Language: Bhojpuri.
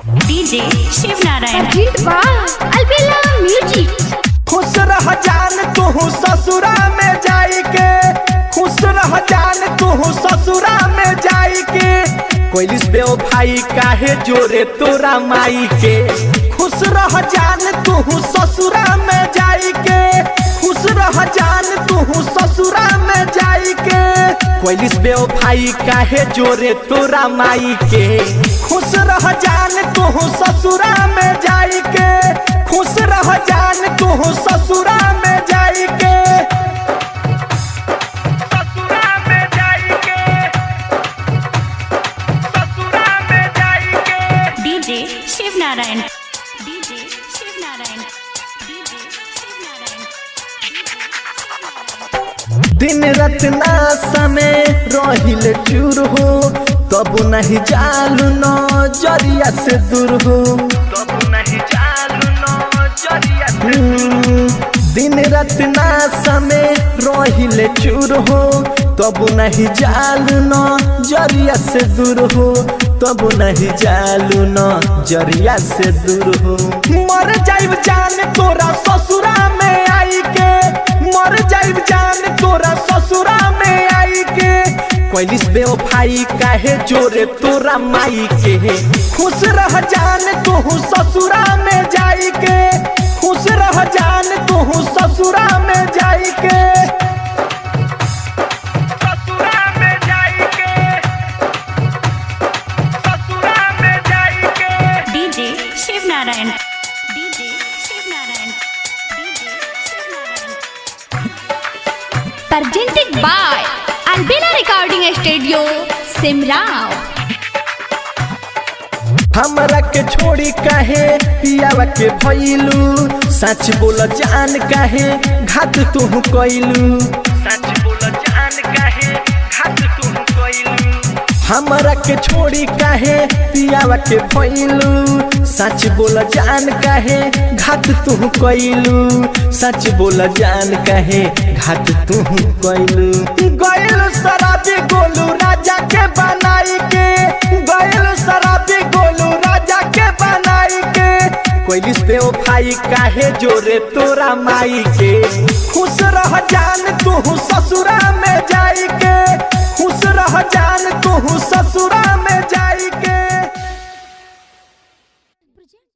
डीजे शिव नारायण अलबेला म्यूजिक। खुश रह जान तू ससुरा में जाई के, खुश रह जान तू ससुरा में जाई के, कोइलिस बेवफाई काहे जोरे तोरा माई के। खुश रह जान तू ससुरा में जाई के, खुश रह जान तू ससुरा में जाई के, कोइलिस बेवफाई काहे जोरे तोरा माई के। खुश रह जान तू ससुरा में जाई के, खुश रह जान तू ससुरा में जाई के, ससुरा में जाई के, ससुरा में जाई के। DJ Shiv Narayan, DJ Shiv Narayan, DJ Shiv Narayan. दिन रात ना समय रहिल चूर हो, तब नहीं जालू नजरिया से दूर हो, तब नहीं जालू नजरिया से दूर हो। दिन रात ना समय रहिल चूर हो, तब नहीं जालू नजरिया से दूर हो, तब नहीं जालू नजरिया से दूर हो। मर जाइब जान तोरा ससुरा में आई के, मर जाइब जान तोरा ससुरा में आई के, कोइलिस बेवफाई काहे जोरे तोरा माई के। खुश रह जान तू ससुरा में जाई के, खुश रह जान तू ससुरा में जाई के, ससुरा में जाई के, ससुरा में जाई के। DJ Shiv Narayan, DJ Shiv Narayan, DJ Shiv Narayan. presented by Albela recording studio Simrao. हमरा के छोड़ी काहे पियावा के भइलू, सच बोल जान काहे घात तू कइलू, सच बोल जान काहे घात तू कइलू। हमरा के छोड़ी काहे पियावा के भइलू, सच बोल जान काहे घात तू कइलू, सच बोल जान काहे घात तू कइलू। गइल शराबी गोलू राजा के बनाई के, गइल शराबी गोलू राजा के बनाई के, कोइलिस बेवफाई काहे जोरे तोरा माई के। खुश रह जान तू ससुरा में जाई के, खुश रह जान तू ससुरा